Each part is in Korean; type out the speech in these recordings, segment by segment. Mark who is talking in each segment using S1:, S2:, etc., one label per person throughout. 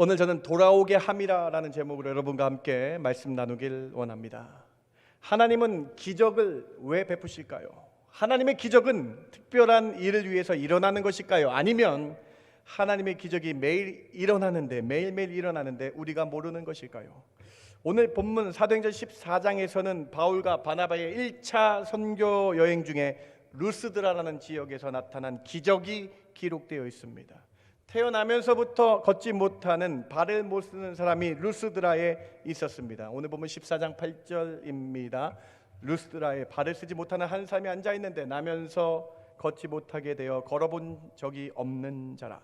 S1: 오늘 저는 돌아오게 함이라라는 제목으로 여러분과 함께 말씀 나누길 원합니다. 하나님은 기적을 왜 베푸실까요? 하나님의 기적은 특별한 일을 위해서 일어나는 것일까요? 아니면 하나님의 기적이 매일매일 일어나는데 우리가 모르는 것일까요? 오늘 본문 사도행전 14장에서는 바울과 바나바의 1차 선교 여행 중에 루스드라라는 지역에서 나타난 기적이 기록되어 있습니다. 태어나면서부터 걷지 못하는 발을 못 쓰는 사람이 루스드라에 있었습니다. 오늘 보면 14장 8절입니다. 루스드라에 발을 쓰지 못하는 한 사람이 앉아 있는데 나면서 걷지 못하게 되어 걸어본 적이 없는 자라.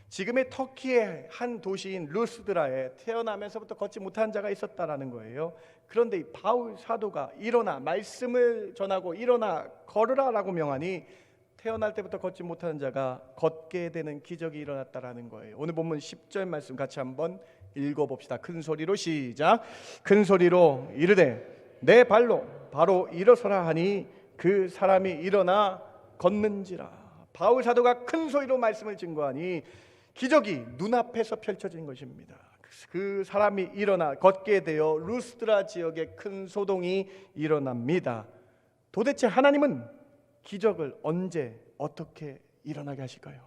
S1: 지금의 터키의 한 도시인 루스드라에 태어나면서부터 걷지 못한 자가 있었다라는 거예요. 그런데 이 바울 사도가 일어나 말씀을 전하고 일어나 걸으라라고 명하니 태어날 때부터 걷지 못하는 자가 걷게 되는 기적이 일어났다라는 거예요. 오늘 본문 10절 말씀 같이 한번 읽어봅시다. 큰 소리로 시작. 큰 소리로 이르되 내 발로 바로 일어서라 하니 그 사람이 일어나 걷는지라. 바울 사도가 큰 소리로 말씀을 증거하니 기적이 눈앞에서 펼쳐진 것입니다. 그 사람이 일어나 걷게 되어 루스드라 지역에 큰 소동이 일어납니다. 도대체 하나님은 기적을 언제 어떻게 일어나게 하실까요?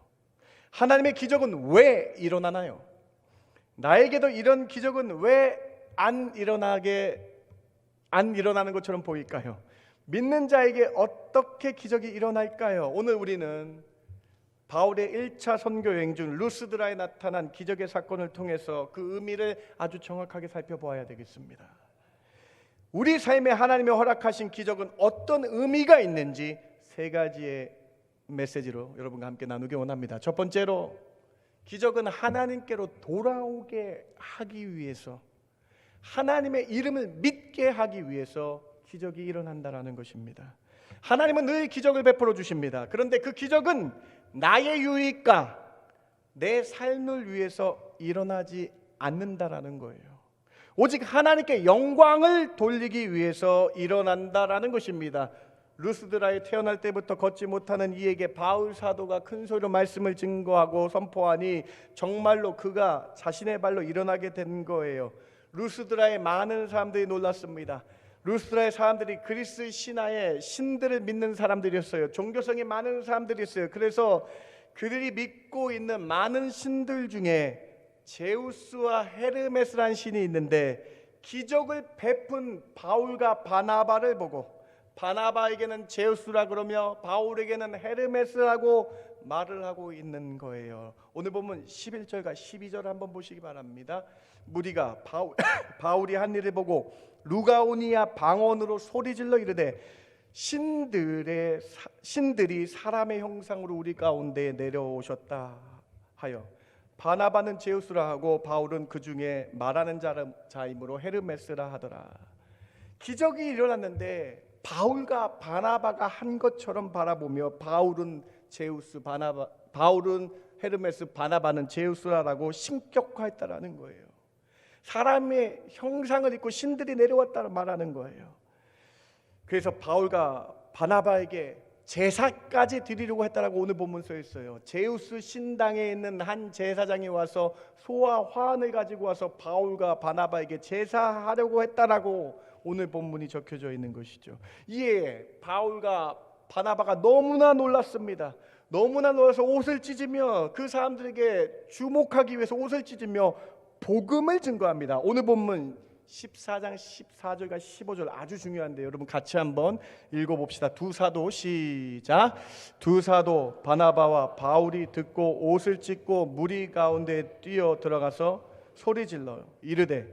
S1: 하나님의 기적은 왜 일어나나요? 나에게도 이런 기적은 왜 안 일어나는 것처럼 보일까요? 믿는 자에게 어떻게 기적이 일어날까요? 오늘 우리는 바울의 1차 선교 여행 중 루스드라에 나타난 기적의 사건을 통해서 그 의미를 아주 정확하게 살펴보아야 되겠습니다. 우리 삶에 하나님이 허락하신 기적은 어떤 의미가 있는지 세 가지의 메시지로 여러분과 함께 나누기 원합니다. 첫 번째로, 기적은 하나님께로 돌아오게 하기 위해서, 하나님의 이름을 믿게 하기 위해서 기적이 일어난다라는 것입니다. 하나님은 늘 기적을 베풀어 주십니다. 그런데 그 기적은 나의 유익과 내 삶을 위해서 일어나지 않는다라는 거예요. 오직 하나님께 영광을 돌리기 위해서 일어난다라는 것입니다. 루스드라에 태어날 때부터 걷지 못하는 이에게 바울 사도가 큰 소리로 말씀을 증거하고 선포하니 정말로 그가 자신의 발로 일어나게 된 거예요. 루스드라에 많은 사람들이 놀랐습니다. 루스드라의 사람들이 그리스 신화의 신들을 믿는 사람들이었어요. 종교성이 많은 사람들이었어요. 그래서 그들이 믿고 있는 많은 신들 중에 제우스와 헤르메스라는 신이 있는데, 기적을 베푼 바울과 바나바를 보고 바나바에게는 제우스라 그러며 바울에게는 헤르메스라고 말을 하고 있는 거예요. 오늘 보면 11절과 12절 한번 보시기 바랍니다. 무리가 바울이 한 일을 보고 루가오니아 방언으로 소리질러 이르되 신들이 사람의 형상으로 우리 가운데 내려오셨다 하여 바나바는 제우스라 하고 바울은 그 중에 말하는 자이므로 헤르메스라 하더라. 기적이 일어났는데 바울과 바나바가 한 것처럼 바라보며 바울은 제우스, 바울은 헤르메스, 바나바는 제우스라라고 신격화했다라는 거예요. 사람의 형상을 입고 신들이 내려왔다고 말하는 거예요. 그래서 바울과 바나바에게 제사까지 드리려고 했다라고 오늘 본문 써 있어요. 제우스 신당에 있는 한 제사장이 와서 소와 화환을 가지고 와서 바울과 바나바에게 제사하려고 했다라고 오늘 본문이 적혀져 있는 것이죠. 이에 바울과 바나바가 너무나 놀랐습니다. 너무나 놀라서 옷을 찢으며 그 사람들에게 주목하기 위해서 옷을 찢으며 복음을 증거합니다. 오늘 본문 14장 14절과 15절 아주 중요한데 여러분 같이 한번 읽어봅시다. 두 사도 시작. 두 사도 바나바와 바울이 듣고 옷을 찢고 무리 가운데 뛰어 들어가서 소리질러 이르되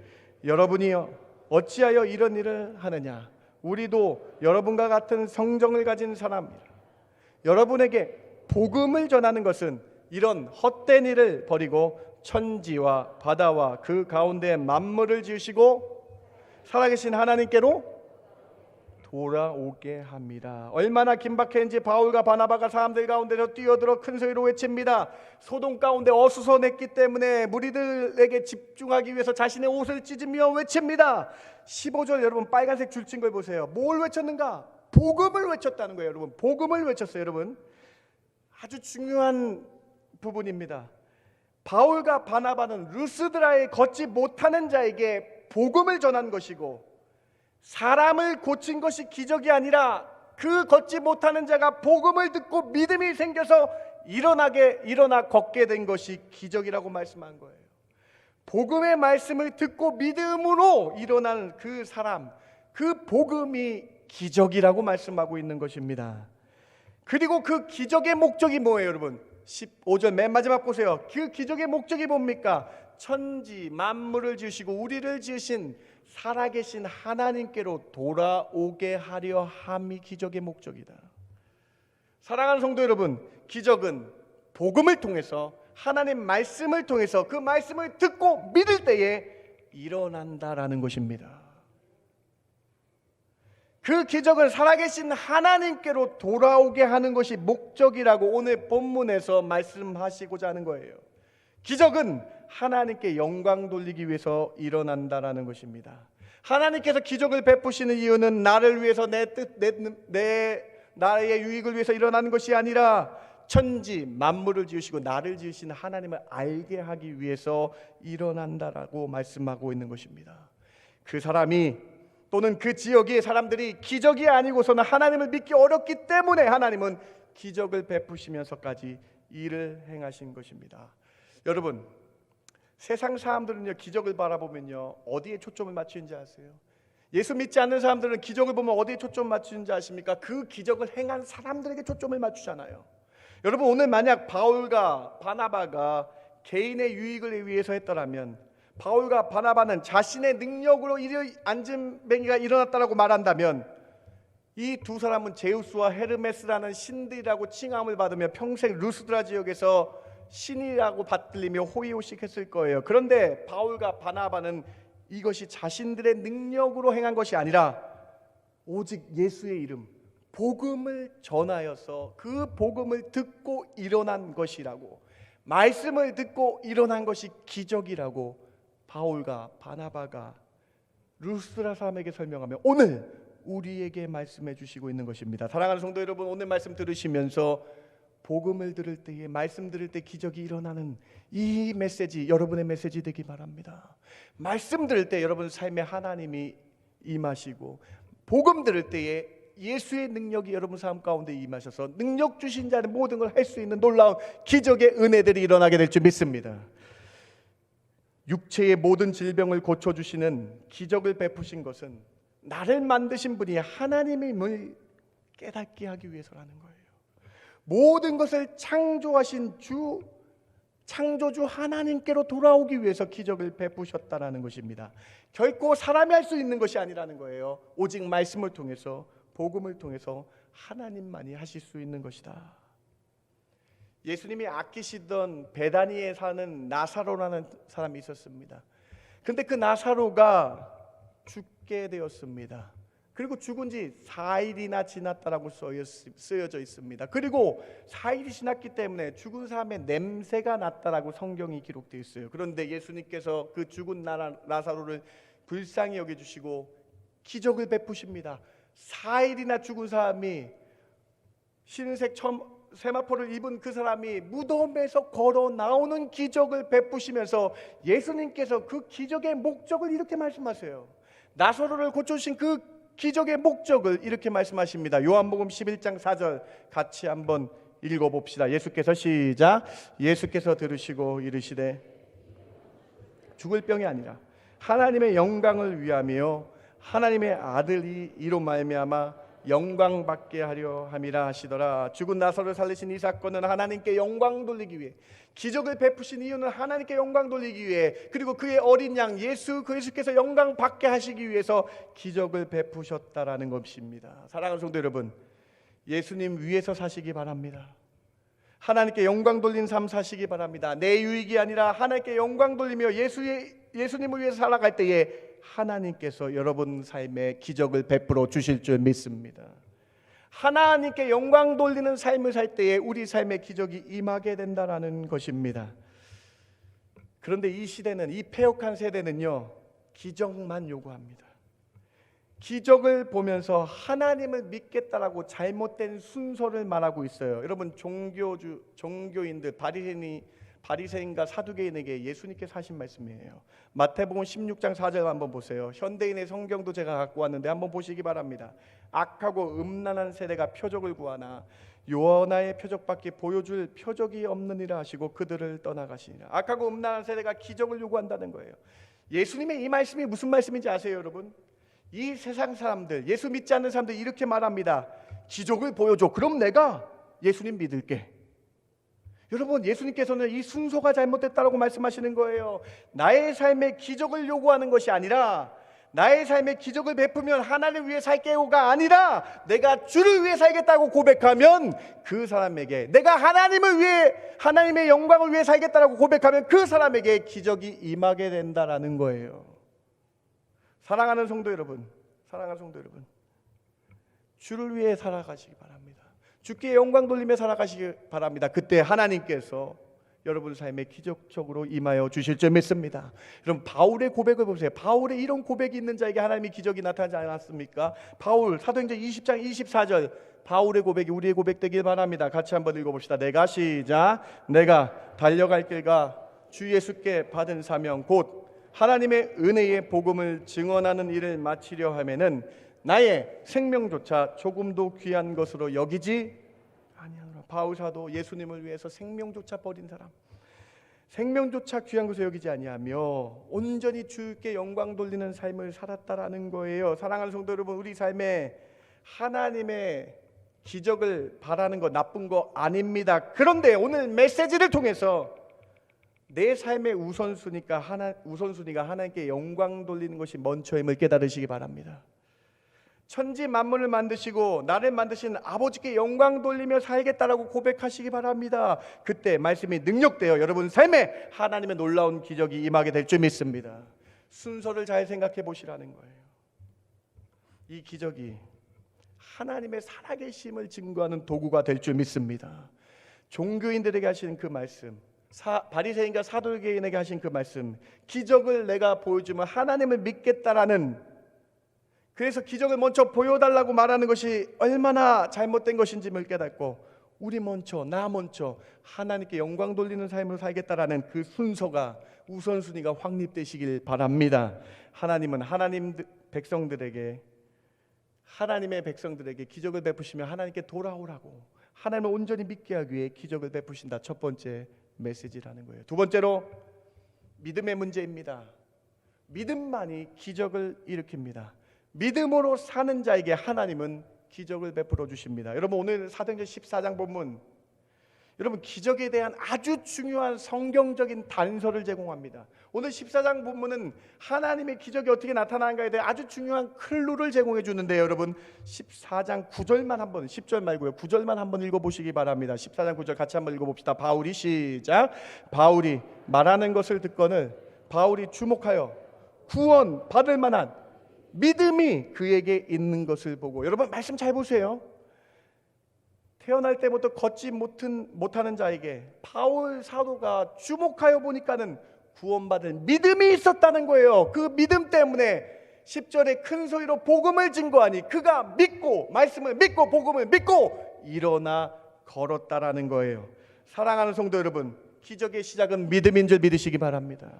S1: 여러분이여 어찌하여 이런 일을 하느냐? 우리도 여러분과 같은 성정을 가진 사람이라. 여러분에게 복음을 전하는 것은 이런 헛된 일을 버리고 천지와 바다와 그 가운데 만물을 지으시고 살아계신 하나님께로 돌아오게 합니다. 얼마나 긴박했는지 바울과 바나바가 사람들 가운데서 뛰어들어 큰 소리로 외칩니다. 소동 가운데 어수선했기 때문에 무리들에게 집중하기 위해서 자신의 옷을 찢으며 외칩니다. 15절 여러분 빨간색 줄 친 걸 보세요. 뭘 외쳤는가? 복음을 외쳤다는 거예요. 여러분 복음을 외쳤어요. 여러분 아주 중요한 부분입니다. 바울과 바나바는 루스드라에 걷지 못하는 자에게 복음을 전한 것이고, 사람을 고친 것이 기적이 아니라 그 걷지 못하는 자가 복음을 듣고 믿음이 생겨서 일어나 걷게 된 것이 기적이라고 말씀한 거예요. 복음의 말씀을 듣고 믿음으로 일어난 그 사람, 그 복음이 기적이라고 말씀하고 있는 것입니다. 그리고 그 기적의 목적이 뭐예요, 여러분? 15절 맨 마지막 보세요. 그 기적의 목적이 뭡니까? 천지 만물을 지으시고 우리를 지으신 살아계신 하나님께로 돌아오게 하려 함이 기적의 목적이다. 사랑하는 성도 여러분, 기적은 복음을 통해서, 하나님 말씀을 통해서 그 말씀을 듣고 믿을 때에 일어난다라는 것입니다. 그 기적은 살아계신 하나님께로 돌아오게 하는 것이 목적이라고 오늘 본문에서 말씀하시고자 하는 거예요. 기적은 하나님께 영광 돌리기 위해서 일어난다라는 것입니다. 하나님께서 기적을 베푸시는 이유는 나를 위해서 나의 유익을 위해서 일어나는 것이 아니라 천지 만물을 지으시고 나를 지으신 하나님을 알게 하기 위해서 일어난다라고 말씀하고 있는 것입니다. 그 사람이 또는 그 지역의 사람들이 기적이 아니고서는 하나님을 믿기 어렵기 때문에 하나님은 기적을 베푸시면서까지 일을 행하신 것입니다. 여러분, 세상 사람들은요, 기적을 바라보면요, 어디에 초점을 맞추는지 아세요? 예수 믿지 않는 사람들은 기적을 보면 어디에 초점을 맞추는지 아십니까? 그 기적을 행한 사람들에게 초점을 맞추잖아요. 여러분, 오늘 만약 바울과 바나바가 개인의 유익을 위해서 했더라면, 바울과 바나바는 자신의 능력으로 안진뱅이가 일어났다고 말한다면, 이 두 사람은 제우스와 헤르메스라는 신들이라고 칭함을 받으며 평생 루스드라 지역에서 신이라고 받들리며 호의호식했을 거예요. 그런데 바울과 바나바는 이것이 자신들의 능력으로 행한 것이 아니라 오직 예수의 이름, 복음을 전하여서 그 복음을 듣고 일어난 것이라고, 말씀을 듣고 일어난 것이 기적이라고 바울과 바나바가 루스드라 사람에게 설명하며 오늘 우리에게 말씀해 주시고 있는 것입니다. 사랑하는 성도 여러분, 오늘 말씀 들으시면서 복음을 들을 때에, 말씀 들을 때 기적이 일어나는 이 메시지, 여러분의 메시지 되기 바랍니다. 말씀 들을 때 여러분 삶에 하나님이 임하시고, 복음 들을 때에 예수의 능력이 여러분 삶 가운데 임하셔서 능력 주신 자는 모든 걸 할 수 있는 놀라운 기적의 은혜들이 일어나게 될 줄 믿습니다. 육체의 모든 질병을 고쳐주시는 기적을 베푸신 것은 나를 만드신 분이 하나님임을 깨닫게 하기 위해서라는 거예요. 모든 것을 창조하신 창조주 하나님께로 돌아오기 위해서 기적을 베푸셨다라는 것입니다. 결코 사람이 할 수 있는 것이 아니라는 거예요. 오직 말씀을 통해서, 복음을 통해서 하나님만이 하실 수 있는 것이다. 예수님이 아끼시던 베다니에 사는 나사로라는 사람이 있었습니다. 근데 그 나사로가 죽게 되었습니다. 그리고 죽은 지 4일이나 지났다라고 쓰여져 있습니다. 그리고 4일이 지났기 때문에 죽은 사람의 냄새가 났다라고 성경이 기록되어 있어요. 그런데 예수님께서 그 죽은 나사로를 불쌍히 여겨주시고 기적을 베푸십니다. 4일이나 죽은 사람이 흰색 세마포를 입은 그 사람이 무덤에서 걸어 나오는 기적을 베푸시면서 예수님께서 그 기적의 목적을 이렇게 말씀하세요. 나사로를 고쳐주신 그 기적의 목적을 이렇게 말씀하십니다. 요한복음 11장 4절 같이 한번 읽어봅시다. 예수께서 시작. 예수께서 들으시고 이르시되 죽을 병이 아니라 하나님의 영광을 위하며 하나님의 아들이 이로 말미암아 영광 받게 하려 함이라 하시더라. 죽은 나사로를 살리신 이 사건은 하나님께 영광 돌리기 위해, 기적을 베푸신 이유는 하나님께 영광 돌리기 위해, 그리고 그의 어린 양 예수께서 영광 받게 하시기 위해서 기적을 베푸셨다라는 것입니다. 사랑하는 성도 여러분, 예수님 위에서 사시기 바랍니다. 하나님께 영광 돌린 삶 사시기 바랍니다. 내 유익이 아니라 하나님께 영광 돌리며 예수님을 위해서 살아갈 때에 하나님께서 여러분 삶에 기적을 베풀어 주실 줄 믿습니다. 하나님께 영광 돌리는 삶을 살 때에 우리 삶에 기적이 임하게 된다라는 것입니다. 그런데 이 시대는, 이 패역한 세대는요, 기적만 요구합니다. 기적을 보면서 하나님을 믿겠다라고 잘못된 순서를 말하고 있어요. 여러분, 종교인들, 바리새인과 사두개인에게 예수님께서 하신 말씀이에요. 마태복음 16장 4절 한번 보세요. 현대인의 성경도 제가 갖고 왔는데 한번 보시기 바랍니다. 악하고 음란한 세대가 표적을 구하나 요나의 표적밖에 보여줄 표적이 없느니라 하시고 그들을 떠나가시니라. 악하고 음란한 세대가 기적을 요구한다는 거예요. 예수님의 이 말씀이 무슨 말씀인지 아세요, 여러분? 이 세상 사람들, 예수 믿지 않는 사람들 이렇게 말합니다. 기적을 보여줘. 그럼 내가 예수님 믿을게. 여러분, 예수님께서는 이 순서가 잘못됐다고 말씀하시는 거예요. 나의 삶에 기적을 요구하는 것이 아니라, 나의 삶에 기적을 베푸면 하나님을 위해 살게요가 아니라, 내가 주를 위해 살겠다고 고백하면 그 사람에게, 내가 하나님을 위해, 하나님의 영광을 위해 살겠다고 고백하면 그 사람에게 기적이 임하게 된다라는 거예요. 사랑하는 성도 여러분, 사랑하는 성도 여러분, 주를 위해 살아가시기 바랍니다. 주께 영광 돌리며 살아가시기 바랍니다. 그때 하나님께서 여러분 삶에 기적적으로 임하여 주실 줄 믿습니다. 여러분, 바울의 고백을 보세요. 바울의 이런 고백이 있는 자에게 하나님의 기적이 나타나지 않았습니까? 바울 사도행전 20장 24절 바울의 고백이 우리의 고백 되길 바랍니다. 같이 한번 읽어봅시다. 내가 시작. 내가 달려갈 길과 주 예수께 받은 사명 곧 하나님의 은혜의 복음을 증언하는 일을 마치려 하면은 나의 생명조차 조금도 귀한 것으로 여기지 아니하노라. 바울 사도 예수님을 위해서 생명조차 버린 사람, 생명조차 귀한 것으로 여기지 아니하며 온전히 주께 영광 돌리는 삶을 살았다라는 거예요. 사랑하는 성도 여러분, 우리 삶에 하나님의 기적을 바라는 거 나쁜 거 아닙니다. 그런데 오늘 메시지를 통해서 내 삶의 우선순위가 하나님께 영광 돌리는 것이 먼저임을 깨달으시기 바랍니다. 천지 만물을 만드시고 나를 만드신 아버지께 영광 돌리며 살겠다라고 고백하시기 바랍니다. 그때 말씀이 능력되어 여러분 삶에 하나님의 놀라운 기적이 임하게 될 줄 믿습니다. 순서를 잘 생각해 보시라는 거예요. 이 기적이 하나님의 살아계심을 증거하는 도구가 될 줄 믿습니다. 종교인들에게 하시는 그 말씀, 바리새인과 사두개인에게 하신 그 말씀, 기적을 내가 보여주면 하나님을 믿겠다라는, 그래서 기적을 먼저 보여달라고 말하는 것이 얼마나 잘못된 것인지를 깨닫고 우리 먼저, 나 먼저 하나님께 영광 돌리는 삶을 살겠다라는 그 순서가, 우선순위가 확립되시길 바랍니다. 하나님은 하나님의 백성들에게 기적을 베푸시며 하나님께 돌아오라고, 하나님을 온전히 믿게 하기 위해 기적을 베푸신다. 첫 번째 메시지라는 거예요. 두 번째로 믿음의 문제입니다. 믿음만이 기적을 일으킵니다. 믿음으로 사는 자에게 하나님은 기적을 베풀어 주십니다. 여러분, 오늘 사도행전 14장 본문, 여러분 기적에 대한 아주 중요한 성경적인 단서를 제공합니다. 오늘 14장 본문은 하나님의 기적이 어떻게 나타나는가에 대해 아주 중요한 클루를 제공해 주는데요. 여러분 14장 9절만 한번, 10절 말고요 9절만 한번 읽어보시기 바랍니다. 14장 9절 같이 한번 읽어봅시다. 바울이 시작. 바울이 말하는 것을 듣거늘 바울이 주목하여 구원 받을 만한 믿음이 그에게 있는 것을 보고, 여러분 말씀 잘 보세요. 태어날 때부터 걷지 못하는 자에게 바울 사도가 주목하여 보니까는 구원받을 믿음이 있었다는 거예요. 그 믿음 때문에 10절에 큰 소리로 복음을 증거하니 그가 믿고, 말씀을 믿고 복음을 믿고 일어나 걸었다라는 거예요. 사랑하는 성도 여러분, 기적의 시작은 믿음인 줄 믿으시기 바랍니다.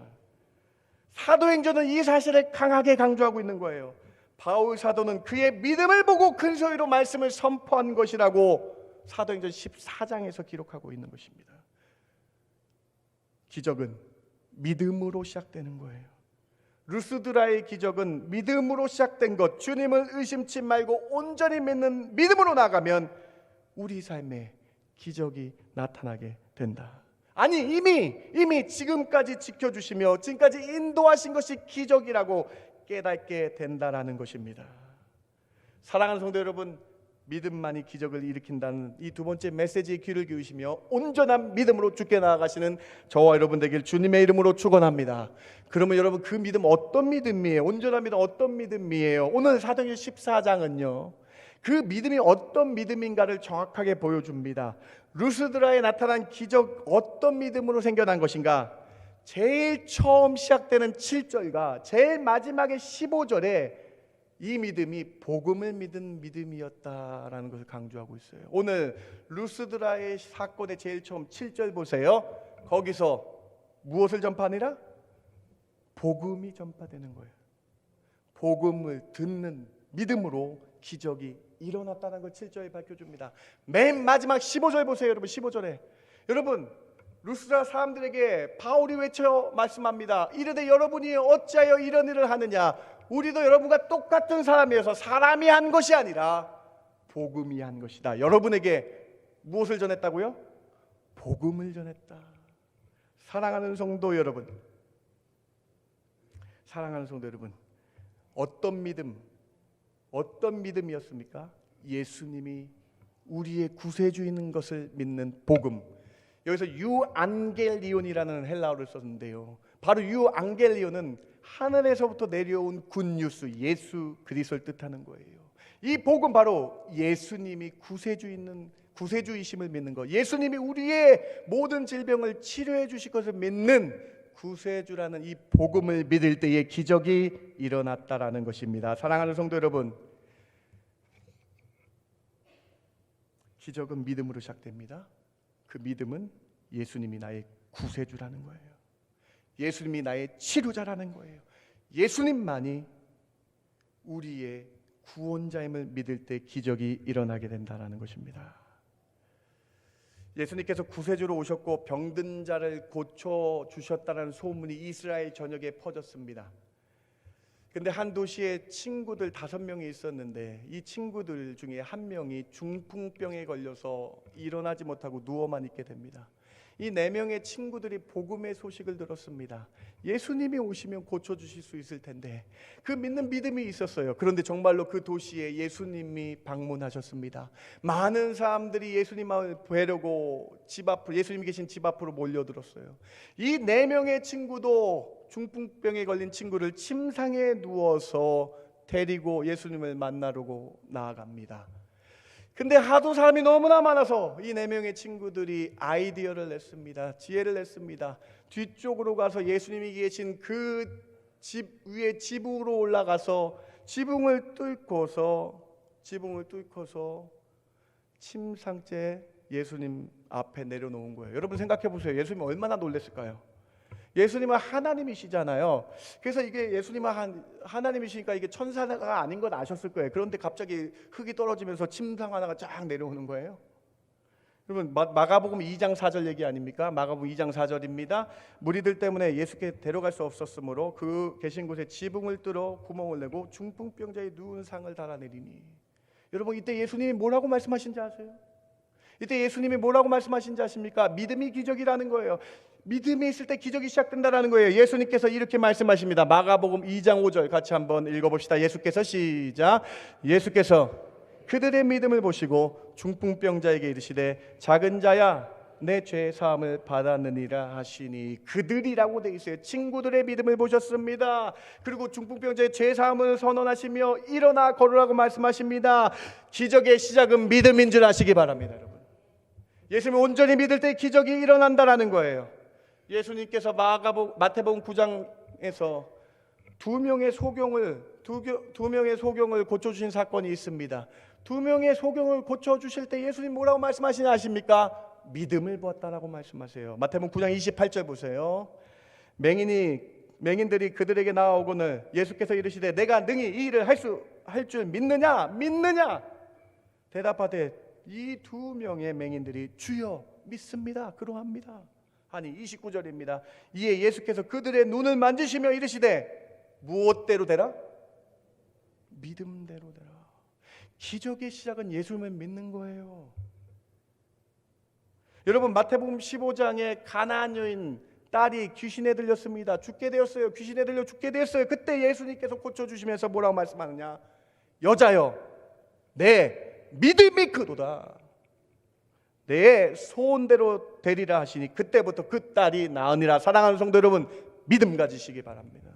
S1: 사도행전은 이 사실을 강하게 강조하고 있는 거예요. 바울 사도는 그의 믿음을 보고 큰 소리로 말씀을 선포한 것이라고 사도행전 14장에서 기록하고 있는 것입니다. 기적은 믿음으로 시작되는 거예요. 루스드라의 기적은 믿음으로 시작된 것, 주님을 의심치 말고 온전히 믿는 믿음으로 나가면 우리 삶에 기적이 나타나게 된다. 아니 이미 지금까지 지켜주시며 지금까지 인도하신 것이 기적이라고 깨닫게 된다라는 것입니다. 사랑하는 성도 여러분, 믿음만이 기적을 일으킨다는 이 두 번째 메시지에 귀를 기울이시며 온전한 믿음으로 주께 나아가시는 저와 여러분 되길 주님의 이름으로 축원합니다. 그러면 여러분, 그 믿음 어떤 믿음이에요? 온전한 믿음 어떤 믿음이에요? 오늘 사도행전 14장은요 그 믿음이 어떤 믿음인가를 정확하게 보여줍니다. 루스드라에 나타난 기적, 어떤 믿음으로 생겨난 것인가? 제일 처음 시작되는 7절과 제일 마지막에 15절에 이 믿음이 복음을 믿은 믿음이었다라는 것을 강조하고 있어요. 오늘 루스드라의 사건의 제일 처음 7절 보세요. 거기서 무엇을 전파하니라? 복음이 전파되는 거예요. 복음을 듣는 믿음으로 기적이 일어났다는 걸 7절에 밝혀줍니다. 맨 마지막 15절 보세요. 여러분 15절에 여러분 루스드라 사람들에게 바울이 외쳐 말씀합니다. 이르되 여러분이 어찌하여 이런 일을 하느냐? 우리도 여러분과 똑같은 사람이어서 사람이 한 것이 아니라 복음이 한 것이다. 여러분에게 무엇을 전했다고요? 복음을 전했다. 사랑하는 성도 여러분, 사랑하는 성도 여러분, 어떤 믿음이었습니까? 예수님이 우리의 구세주인 것을 믿는 복음. 여기서 유앙겔리온이라는 헬라어를 썼는데요, 바로 유앙겔리온은 하늘에서부터 내려온 굿뉴스, 예수 그리스도를 뜻하는 거예요. 이 복음 바로 예수님이 구세주이심을 믿는 것, 예수님이 우리의 모든 질병을 치료해 주실 것을 믿는 구세주라는 이 복음을 믿을 때에 기적이 일어났다라는 것입니다. 사랑하는 성도 여러분, 기적은 믿음으로 시작됩니다. 그 믿음은 예수님이 나의 구세주라는 거예요. 예수님이 나의 치료자라는 거예요. 예수님만이 우리의 구원자임을 믿을 때 기적이 일어나게 된다는 것입니다. 예수님께서 구세주로 오셨고 병든 자를 고쳐주셨다는 소문이 이스라엘 전역에 퍼졌습니다. 근데 한 도시에 친구들 5명이 있었는데 이 친구들 중에 한 명이 중풍병에 걸려서 일어나지 못하고 누워만 있게 됩니다. 이 4명의 친구들이 복음의 소식을 들었습니다. 예수님이 오시면 고쳐주실 수 있을 텐데 그 믿는 믿음이 있었어요. 그런데 정말로 그 도시에 예수님이 방문하셨습니다. 많은 사람들이 예수님을 뵈려고 예수님이 계신 집 앞으로 몰려들었어요. 이 4명의 친구도 중풍병에 걸린 친구를 침상에 누워서 데리고 예수님을 만나려고 나아갑니다. 근데 하도 사람이 너무나 많아서 이 4명의 친구들이 아이디어를 냈습니다. 지혜를 냈습니다. 뒤쪽으로 가서 예수님이 계신 그 집 위에 지붕으로 올라가서 지붕을 뚫고서 침상째 예수님 앞에 내려놓은 거예요. 여러분 생각해 보세요. 예수님 얼마나 놀랐을까요? 예수님은 하나님이시잖아요. 그래서 이게 예수님은 하나님이시니까 이게 천사가 아닌 건 아셨을 거예요. 그런데 갑자기 흙이 떨어지면서 침상 하나가 쫙 내려오는 거예요. 여러분 마가복음 2장 4절 얘기 아닙니까? 마가복음 2장 4절입니다. 무리들 때문에 예수께 데려갈 수 없었으므로 그 계신 곳에 지붕을 뚫어 구멍을 내고 중풍병자의 누운 상을 달아내리니. 여러분 이때 예수님이 뭐라고 말씀하신지 아세요? 이때 예수님이 뭐라고 말씀하신지 아십니까? 믿음이 기적이라는 거예요. 믿음이 있을 때 기적이 시작된다라는 거예요. 예수님께서 이렇게 말씀하십니다. 마가복음 2장 5절 같이 한번 읽어봅시다. 예수께서 시작. 예수께서 그들의 믿음을 보시고 중풍병자에게 이르시되 작은 자야 내 죄 사함을 받았느니라 하시니. 그들이라고 돼 있어요. 친구들의 믿음을 보셨습니다. 그리고 중풍병자의 죄 사함을 선언하시며 일어나 걸으라고 말씀하십니다. 기적의 시작은 믿음인 줄 아시기 바랍니다. 여러분, 예수님을 온전히 믿을 때 기적이 일어난다라는 거예요. 예수님께서 마태복음 9장에서 두 명의 소경을 고쳐주신 사건이 있습니다. 2명의 소경을 고쳐주실 때 예수님 뭐라고 말씀하시는지 아십니까? 믿음을 보았다라고 말씀하세요. 마태복음 9장 28절 보세요. 맹인들이 그들에게 나아오거늘 예수께서 이르시되 내가 능히 이 일을 할 줄 믿느냐? 대답하되 이 2명의 맹인들이 주여 믿습니다. 그러합니다. 아니 29절입니다. 이에 예수께서 그들의 눈을 만지시며 이르시되 무엇대로 되라? 믿음대로 되라. 기적의 시작은 예수님을 믿는 거예요. 여러분 마태복음 15장에 가나안 여인 딸이 귀신에 들렸습니다. 죽게 되었어요. 귀신에 들려 죽게 되었어요. 그때 예수님께서 고쳐주시면서 뭐라고 말씀하느냐? 여자여 내 믿음이 크도다. 내 소원대로 되리라 하시니 그때부터 그 딸이 나으니라. 사랑하는 성도 여러분, 믿음 가지시기 바랍니다.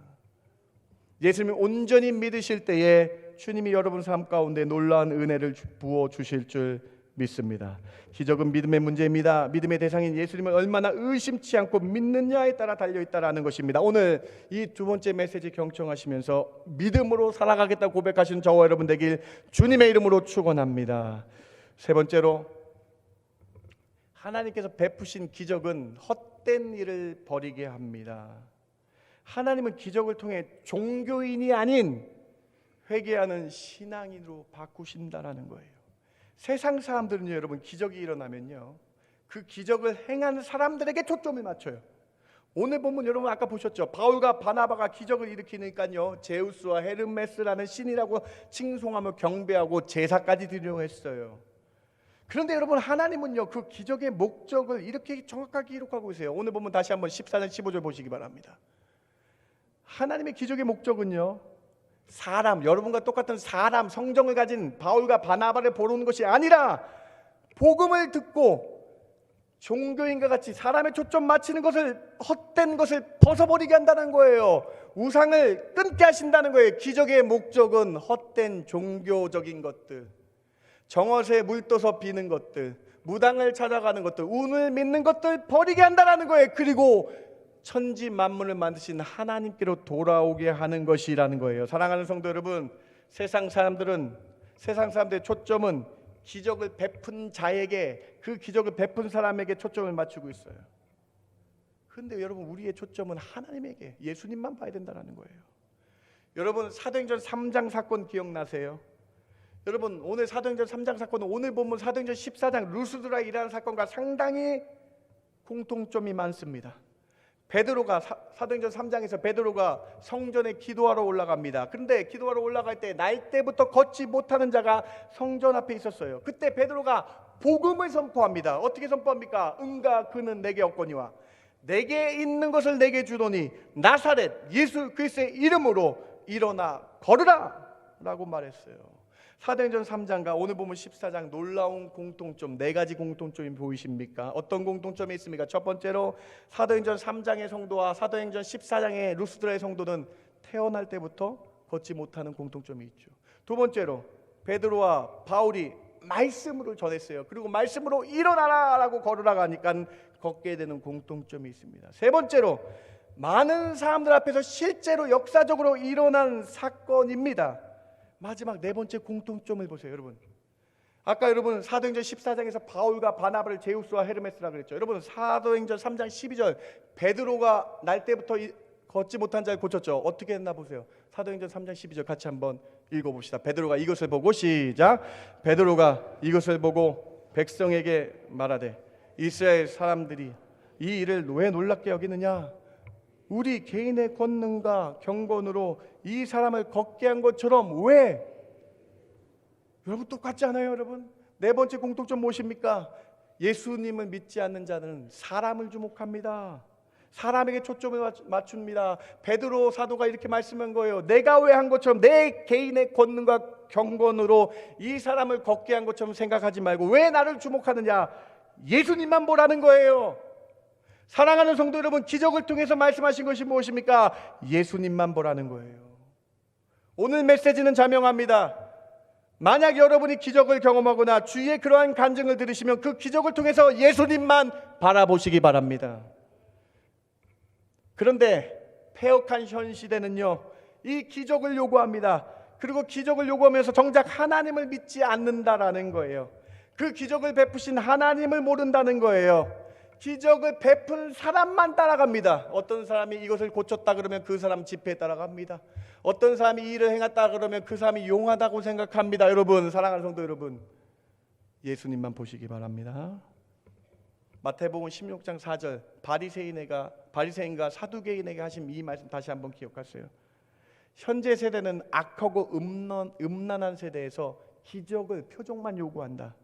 S1: 예수님이 온전히 믿으실 때에 주님이 여러분 삶 가운데 놀라운 은혜를 부어 주실 줄 믿습니다. 기적은 믿음의 문제입니다. 믿음의 대상인 예수님을 얼마나 의심치 않고 믿느냐에 따라 달려있다라는 것입니다. 오늘 이 2번째 메시지 경청하시면서 믿음으로 살아가겠다고 고백하시는 저와 여러분 되길 주님의 이름으로 축원합니다. 3번째로 하나님께서 베푸신 기적은 헛된 일을 벌이게 합니다. 하나님은 기적을 통해 종교인이 아닌 회개하는 신앙인으로 바꾸신다라는 거예요. 세상 사람들은요, 여러분, 기적이 일어나면요, 그 기적을 행하는 사람들에게 초점을 맞춰요. 오늘 보면 여러분 아까 보셨죠? 바울과 바나바가 기적을 일으키니까요, 제우스와 헤르메스라는 신이라고 칭송하며 경배하고 제사까지 드리려고 했어요. 그런데 여러분, 하나님은요, 그 기적의 목적을 이렇게 정확하게 기록하고 있어요. 오늘 보면 다시 한번 14절 15절 보시기 바랍니다. 하나님의 기적의 목적은요, 사람, 여러분과 똑같은 사람, 성정을 가진 바울과 바나바를 보는 것이 아니라 복음을 듣고 종교인과 같이 사람의 초점 맞추는 것을, 헛된 것을 벗어버리게 한다는 거예요. 우상을 끊게 하신다는 거예요. 기적의 목적은 헛된 종교적인 것들, 정옷에 물떠서 비는 것들, 무당을 찾아가는 것들, 운을 믿는 것들 버리게 한다는 거예요. 그리고 천지 만물을 만드신 하나님께로 돌아오게 하는 것이라는 거예요. 사랑하는 성도 여러분, 세상 사람들의 초점은 기적을 베푼 자에게, 그 기적을 베푼 사람에게 초점을 맞추고 있어요. 그런데 여러분, 우리의 초점은 하나님에게, 예수님만 봐야 된다는 거예요. 여러분, 사도행전 3장 사건 기억나세요? 여러분, 오늘 사도행전 3장 사건은 오늘 본문 사도행전 14장 루스드라이라는 사건과 상당히 공통점이 많습니다. 베드로가 사도행전 3장에서 베드로가 성전에 기도하러 올라갑니다. 그런데 기도하러 올라갈 때 날 때부터 걷지 못하는 자가 성전 앞에 있었어요. 그때 베드로가 복음을 선포합니다. 어떻게 선포합니까? 응가 그는 내게 없거니와 내게 있는 것을 내게 주노니 나사렛 예수 그리스도의 이름으로 일어나 걸으라 라고 말했어요. 사도행전 3장과 오늘 보면 14장 놀라운 공통점, 4가지 공통점이 보이십니까? 어떤 공통점이 있습니까? 첫 번째로 사도행전 3장의 성도와 사도행전 14장의 루스드라의 성도는 태어날 때부터 걷지 못하는 공통점이 있죠. 두 번째로 베드로와 바울이 말씀으로 전했어요. 그리고 말씀으로 일어나라 라고 걸으라고 하니까 걷게 되는 공통점이 있습니다. 세 번째로 많은 사람들 앞에서 실제로 역사적으로 일어난 사건입니다. 마지막 4번째 공통점을 보세요. 여러분, 아까 여러분 사도행전 14장에서 바울과 바나바를 제우스와 헤르메스라 그랬죠. 여러분, 사도행전 3장 12절 베드로가 날 때부터 걷지 못한 자를 고쳤죠. 어떻게 했나 보세요. 사도행전 3장 12절 같이 한번 읽어봅시다. 베드로가 이것을 보고, 시작. 베드로가 이것을 보고 백성에게 말하되 이스라엘 사람들이 이 일을 왜 놀랍게 여기느냐? 우리 개인의 권능과 경건으로 이 사람을 걷게 한 것처럼 왜? 여러분, 똑같지 않아요? 여러분, 4번째 공통점 무엇입니까? 예수님을 믿지 않는 자는 사람을 주목합니다. 사람에게 초점을 맞춥니다. 베드로 사도가 이렇게 말씀한 거예요. 내가 왜 한 것처럼, 내 개인의 권능과 경건으로 이 사람을 걷게 한 것처럼 생각하지 말고 왜 나를 주목하느냐? 예수님만 보라는 거예요. 사랑하는 성도 여러분, 기적을 통해서 말씀하신 것이 무엇입니까? 예수님만 보라는 거예요. 오늘 메시지는 자명합니다. 만약 여러분이 기적을 경험하거나 주위의 그러한 간증을 들으시면 그 기적을 통해서 예수님만 바라보시기 바랍니다. 그런데 폐역한 현 시대는요, 이 기적을 요구합니다. 그리고 기적을 요구하면서 정작 하나님을 믿지 않는다라는 거예요. 그 기적을 베푸신 하나님을 모른다는 거예요. 기적을 베푼 사람만 따라갑니다. 어떤 사람이 이것을 고쳤다 그러면 그 사람 집회에 따라갑니다. 어떤 사람이 이 일을 행했다 그러면 그 사람이 용하다고 생각합니다. 여러분, 사랑하는 성도 여러분, 예수님만 보시기 바랍니다. 마태복음 16장 4절 바리새인과 사두개인에게 하신 이 말씀 다시 한번 기억하세요. 현재 세대는 악하고 음란한 세대에서 기적을, 표적만 요구한다.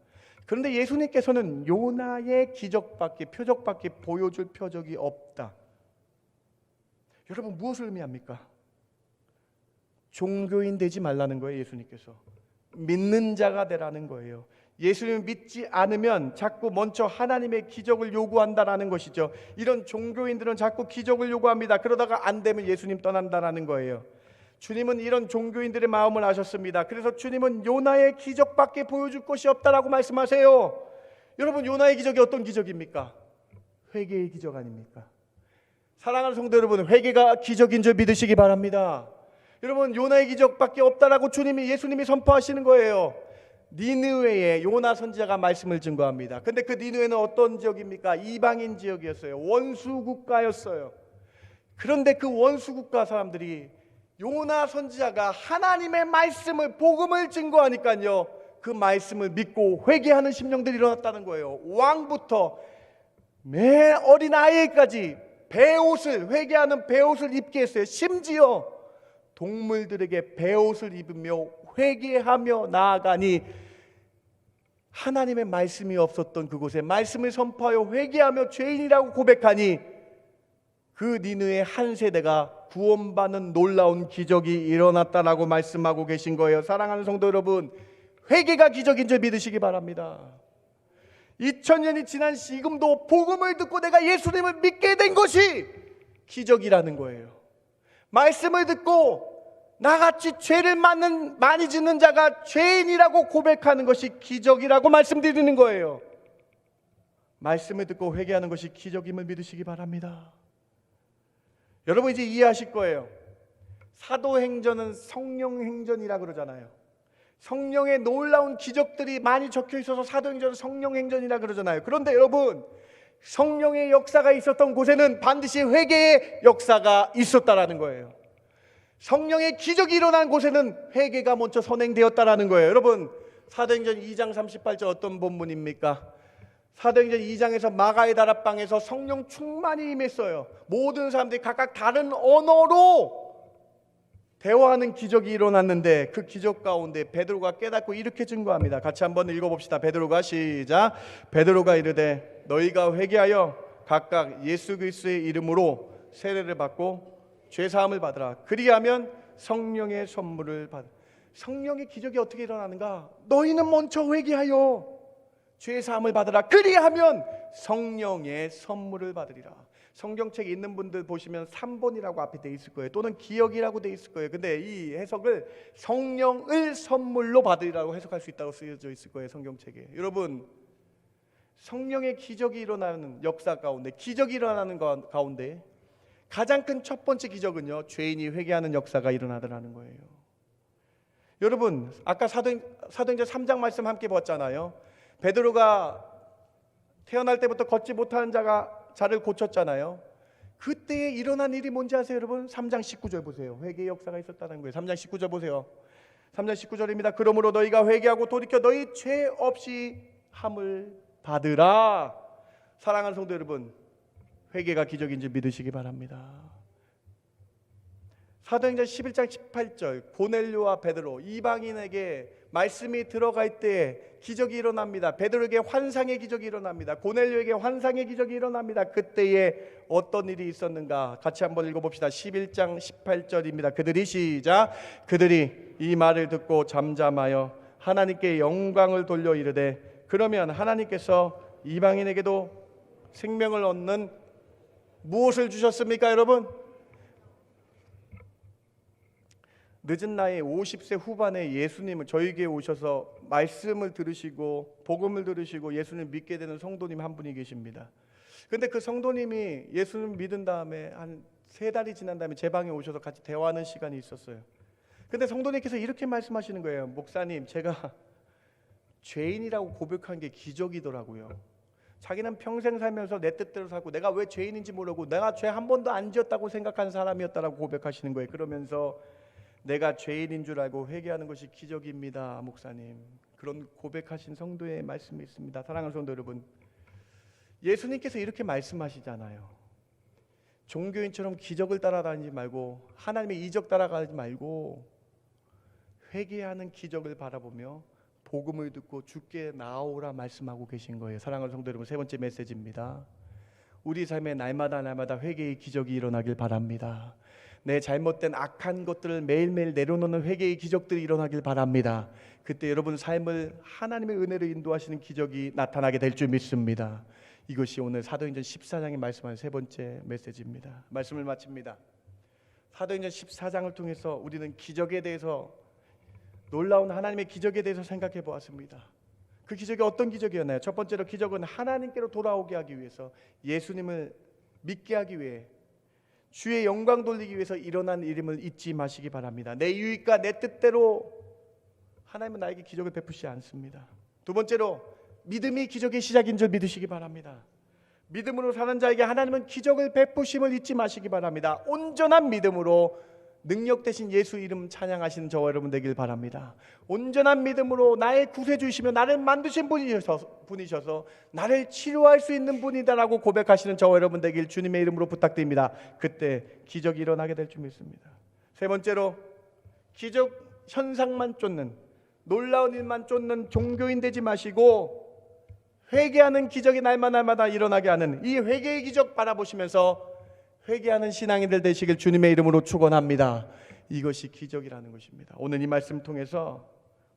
S1: 그런데 예수님께서는 요나의 기적밖에, 표적밖에 보여줄 표적이 없다. 여러분, 무엇을 의미합니까? 종교인 되지 말라는 거예요. 예수님께서 믿는 자가 되라는 거예요. 예수님을 믿지 않으면 자꾸 먼저 하나님의 기적을 요구한다라는 것이죠. 이런 종교인들은 자꾸 기적을 요구합니다. 그러다가 안 되면 예수님 떠난다라는 거예요. 주님은 이런 종교인들의 마음을 아셨습니다. 그래서 주님은 요나의 기적밖에 보여줄 것이 없다라고 말씀하세요. 여러분, 요나의 기적이 어떤 기적입니까? 회개의 기적 아닙니까? 사랑하는 성도 여러분, 회개가 기적인 줄 믿으시기 바랍니다. 여러분, 요나의 기적밖에 없다라고 예수님이 선포하시는 거예요. 니느웨에 요나 선지자가 말씀을 증거합니다. 근데 그 니느웨는 어떤 지역입니까? 이방인 지역이었어요. 원수 국가였어요. 그런데 그 원수 국가 사람들이 요나 선지자가 하나님의 말씀을, 복음을 증거하니까요, 그 말씀을 믿고 회개하는 심령들이 일어났다는 거예요. 왕부터 매 어린 아이까지 베옷을, 회개하는 베옷을 입게 했어요. 심지어 동물들에게 베옷을 입으며 회개하며 나아가니 하나님의 말씀이 없었던 그곳에 말씀을 선포하여 회개하며 죄인이라고 고백하니 그 니느의 한 세대가 구원받는 놀라운 기적이 일어났다라고 말씀하고 계신 거예요. 사랑하는 성도 여러분, 회개가 기적인 줄 믿으시기 바랍니다. 2000년이 지난 지금도 복음을 듣고 내가 예수님을 믿게 된 것이 기적이라는 거예요. 말씀을 듣고 나같이 죄를 많이 짓는 자가 죄인이라고 고백하는 것이 기적이라고 말씀드리는 거예요. 말씀을 듣고 회개하는 것이 기적임을 믿으시기 바랍니다. 여러분 이제 이해하실 거예요. 사도행전은 성령행전이라고 그러잖아요. 성령의 놀라운 기적들이 많이 적혀 있어서 사도행전은 성령행전이라고 그러잖아요. 그런데 여러분, 성령의 역사가 있었던 곳에는 반드시 회개의 역사가 있었다라는 거예요. 성령의 기적이 일어난 곳에는 회개가 먼저 선행되었다라는 거예요. 여러분, 사도행전 2장 38절 어떤 본문입니까? 사도행전 2장에서 마가의 다락방에서 성령 충만이 임했어요. 모든 사람들이 각각 다른 언어로 대화하는 기적이 일어났는데 그 기적 가운데 베드로가 깨닫고 이렇게 증거합니다. 같이 한번 읽어봅시다. 베드로가 시작. 베드로가 이르되 너희가 회개하여 각각 예수 그리스도의 이름으로 세례를 받고 죄 사함을 받으라. 그리하면 성령의 선물을 받으라. 성령의 기적이 어떻게 일어나는가? 너희는 먼저 회개하여 죄 사함을 받으라. 그리하면 성령의 선물을 받으리라. 성경책에 있는 분들 보시면 3번이라고 앞에 돼 있을 거예요. 또는 기억이라고 돼 있을 거예요. 근데 이 해석을 성령을 선물로 받으리라고 해석할 수 있다고 쓰여져 있을 거예요. 성경책에. 여러분, 성령의 기적이 일어나는 역사 가운데, 기적이 일어나는 가운데 가장 큰 첫 번째 기적은요, 죄인이 회개하는 역사가 일어나더라는 거예요. 여러분, 아까 사도행전 3장 말씀 함께 봤잖아요. 베드로가 태어날 때부터 걷지 못하는 자를 고쳤잖아요. 그때에 일어난 일이 뭔지 아세요, 여러분? 3장 19절 보세요. 회개의 역사가 있었다는 거예요. 3장 19절 보세요. 3장 19절입니다. 그러므로 너희가 회개하고 돌이켜 너희 죄 없이 함을 받으라. 사랑하는 성도 여러분, 회개가 기적인지 믿으시기 바랍니다. 사도행전 11장 18절 고넬료와 베드로 이방인에게 말씀이 들어갈 때에 기적이 일어납니다. 베드로에게 환상의 기적이 일어납니다. 고넬료에게 환상의 기적이 일어납니다. 그때에 어떤 일이 있었는가? 같이 한번 읽어봅시다. 11장 18절입니다. 그들이 시작. 그들이 이 말을 듣고 잠잠하여 하나님께 영광을 돌려 이르되 그러면 하나님께서 이방인에게도 생명을 얻는 무엇을 주셨습니까, 여러분? 늦은 나이 50세 후반에 예수님을 저에게 오셔서 말씀을 들으시고 복음을 들으시고 예수님 믿게 되는 성도님 한 분이 계십니다. 근데 그 성도님이 예수님 믿은 다음에 한 3달이 지난 다음에 제 방에 오셔서 같이 대화하는 시간이 있었어요. 근데 성도님께서 이렇게 말씀하시는 거예요. 목사님, 제가 죄인이라고 고백한 게 기적이더라고요. 자기는 평생 살면서 내 뜻대로 살고 내가 왜 죄인인지 모르고 내가 죄 한 번도 안 지었다고 생각하는 사람이었다라고 고백하시는 거예요. 그러면서 내가 죄인인 줄 알고 회개하는 것이 기적입니다, 목사님. 그런 고백하신 성도의 말씀이 있습니다. 사랑하는 성도 여러분, 예수님께서 이렇게 말씀하시잖아요. 종교인처럼 기적을 따라다니지 말고 하나님의 이적 따라가지 말고 회개하는 기적을 바라보며 복음을 듣고 주께 나아오라 말씀하고 계신 거예요. 사랑하는 성도 여러분, 세 번째 메시지입니다. 우리 삶에 날마다 회개의 기적이 일어나길 바랍니다. 내 잘못된 악한 것들을 매일매일 내려놓는 회개의 기적들이 일어나길 바랍니다. 그때 여러분 삶을 하나님의 은혜로 인도하시는 기적이 나타나게 될 줄 믿습니다. 이것이 오늘 사도행전 14장에 말씀하는 세 번째 메시지입니다. 말씀을 마칩니다. 사도행전 14장을 통해서 우리는 기적에 대해서, 놀라운 하나님의 기적에 대해서 생각해 보았습니다. 그 기적이 어떤 기적이었나요? 첫 번째로 기적은 하나님께로 돌아오게 하기 위해서, 예수님을 믿게 하기 위해, 주의 영광 돌리기 위해서 일어난 일임을 잊지 마시기 바랍니다. 내 유익과 내 뜻대로 하나님은 나에게 기적을 베푸시지 않습니다. 두 번째로 믿음이 기적의 시작인 줄 믿으시기 바랍니다. 믿음으로 사는 자에게 하나님은 기적을 베푸심을 잊지 마시기 바랍니다. 온전한 믿음으로 능력 되신 예수 이름 찬양하시는 저와 여러분 되길 바랍니다. 온전한 믿음으로 나의 구세주이시며 나를 만드신 분이셔서 나를 치료할 수 있는 분이다라고 고백하시는 저와 여러분 되길 주님의 이름으로 부탁드립니다. 그때 기적이 일어나게 될 줄 믿습니다. 세 번째로 기적 현상만 쫓는, 놀라운 일만 쫓는 종교인 되지 마시고 회개하는 기적이 날마다 일어나게 하는 이 회개의 기적 바라보시면서 회개하는 신앙인들 되시길 주님의 이름으로 축원합니다. 이것이 기적이라는 것입니다. 오늘 이 말씀 통해서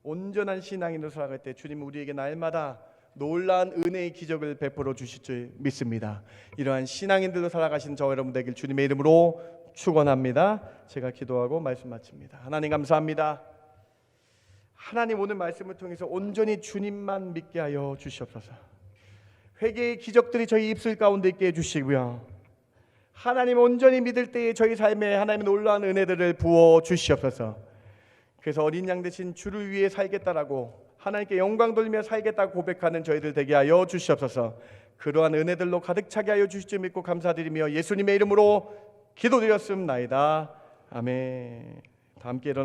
S1: 온전한 신앙인으로 살아갈 때 주님은 우리에게 날마다 놀라운 은혜의 기적을 베풀어 주실 줄 믿습니다. 이러한 신앙인들로 살아가신 저와 여러분 되길 주님의 이름으로 축원합니다. 제가 기도하고 말씀 마칩니다. 하나님 감사합니다. 하나님 오늘 말씀을 통해서 온전히 주님만 믿게 하여 주시옵소서. 회개의 기적들이 저희 입술 가운데 있게 해주시고요, 하나님 온전히 믿을 때에 저희 삶에 하나님의 놀라운 은혜들을 부어 주시옵소서. 그래서 어린 양 대신 주를 위해 살겠다라고 하나님께 영광 돌리며 살겠다고 고백하는 저희들 되게 하여 주시옵소서. 그러한 은혜들로 가득 차게 하여 주실 줄 믿고 감사드리며 예수님의 이름으로 기도드렸습나이다. 아멘. 다 함께 일어나